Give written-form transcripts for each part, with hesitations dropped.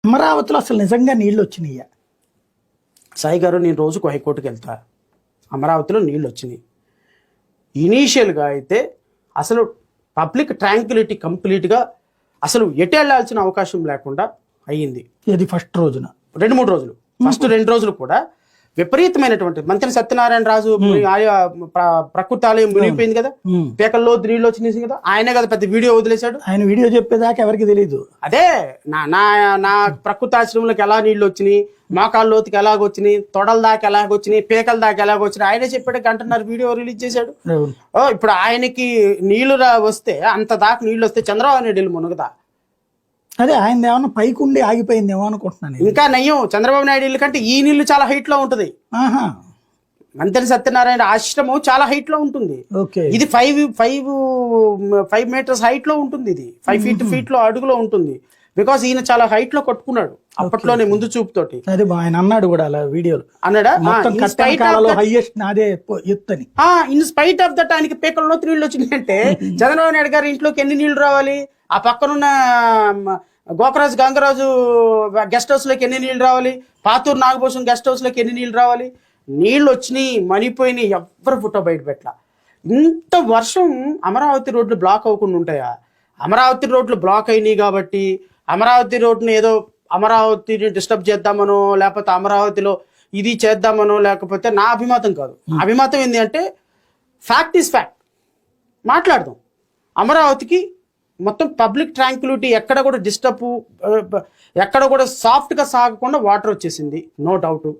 అమరావతిలో అసలు నిజంగా నీళ్ళు వచ్చినాయ్యా? సాయి గారు, నేను రోజుకు హైకోర్టుకి వెళ్తా. అమరావతిలో నీళ్ళు వచ్చినాయి. ఇనీషియల్గా అయితే అసలు పబ్లిక్ ట్రాంక్విలిటీ కంప్లీట్గా అసలు ఎటు వెళ్ళాల్సిన అవకాశం లేకుండా అయ్యింది. ఇది ఫస్ట్ రోజున 2-3 రోజులు, ఫస్ట్ 2 రోజులు కూడా విపరీతమైనటువంటి మంత్రి సత్యనారాయణ రాజు ప్రకృతి ఆలయం మునిగిపోయింది కదా, పేకల్లో నీళ్ళు వచ్చినాయి కదా, ఆయనే కదా పెద్ద వీడియో వదిలేశాడు. ఆయన వీడియో చెప్పేదాకా ఎవరికి తెలియదు. అదే నా నా నా ప్రకృతి ఆశ్రమంలోకి ఎలా నీళ్ళు వచ్చినాయి, మోకాళ్ళ లోతుకి ఎలాగొచ్చినాయి, తొడల దాకా ఎలాగొచ్చినాయి, పేకల దాకా ఎలాగొచ్చినాయి ఆయనే చెప్పాడు. గంటన్నర వీడియో రిలీజ్ చేశాడు. ఇప్పుడు ఆయనకి నీళ్లు వస్తే, అంత దాకా నీళ్ళు వస్తే చంద్రబాబు నాయుడు మునుగదా? అదే ఆయన ఏమన్నా పైకుండి ఆగిపోయిందేమో అనుకుంటున్నాను. ఇంకా నయ్యం, చంద్రబాబు నాయుడు ఇల్లు కంటే ఈ నీళ్లు చాలా హైట్ లో ఉంటది. మంత్రి సత్యనారాయణ ఆశ్రమం చాలా హైట్ లో ఉంటుంది. ఇది 5 మీటర్స్ హైట్ లో ఉంటుంది. ఇది 5 ఫీట్ లో అడుగులో ఉంటుంది. బికాస్ ఈయన చాలా హైట్ లో కట్టుకున్నాడు అప్పట్లోనే, ముందు చూపుతోటి. అదే ఆయన అన్నాడు కూడా అలా వీడియోలో, అన్నాడా? ఇన్ స్పైట్ ఆఫ్ దట్ ఆయనకి పేకల్లో నీళ్ళు వచ్చినాయి అంటే చంద్రబాబు నాయుడు గారి ఇంట్లోకి ఎన్ని నీళ్లు రావాలి? ఆ పక్కనున్న గోకరాజు గంగరాజు గెస్ట్ హౌస్ లోకి ఎన్ని నీళ్లు రావాలి? పాతూరు నాగభూషణ్ గెస్ట్ హౌస్ లోకి ఎన్ని నీళ్లు రావాలి? నీళ్ళు వచ్చినాయి, మణిపోయినాయి, ఎవ్వరు ఫోటో బయట పెట్టలా. ఇంత వర్షం అమరావతి రోడ్లు బ్లాక్ అవ్వకుండా ఉంటాయా? అమరావతి రోడ్లు బ్లాక్ అయినాయి కాబట్టి అమరావతి రోడ్డుని ఏదో అమరావతిని డిస్టర్బ్ చేద్దామనో, లేకపోతే అమరావతిలో ఇది చేద్దామనో, లేకపోతే నా అభిమతం కాదు. అభిమతం ఏంటి అంటే ఫ్యాక్ట్ ఈజ్ ఫ్యాక్ట్, మాట్లాడదాం. అమరావతికి మొత్తం పబ్లిక్ ట్రాంక్విలిటీ ఎక్కడ కూడా డిస్టర్బ్, ఎక్కడ కూడా సాఫ్ట్గా సాగకుండా వాటర్ వచ్చేసింది, నో డౌట్.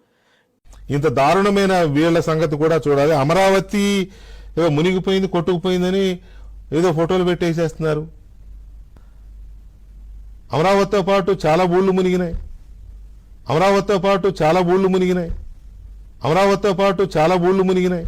ఇంత దారుణమైన వీళ్ళ సంగతి కూడా చూడాలి. అమరావతి ఏదో మునిగిపోయింది, కొట్టుకుపోయిందని ఏదో ఫోటోలు పెట్టేసేస్తున్నారు. అమరావతితో పాటు చాలా ఊళ్ళు మునిగినాయి. అమరావతితో పాటు చాలా ఊళ్ళు మునిగినాయి. అమరావతితో పాటు చాలా ఊళ్ళు మునిగినాయి.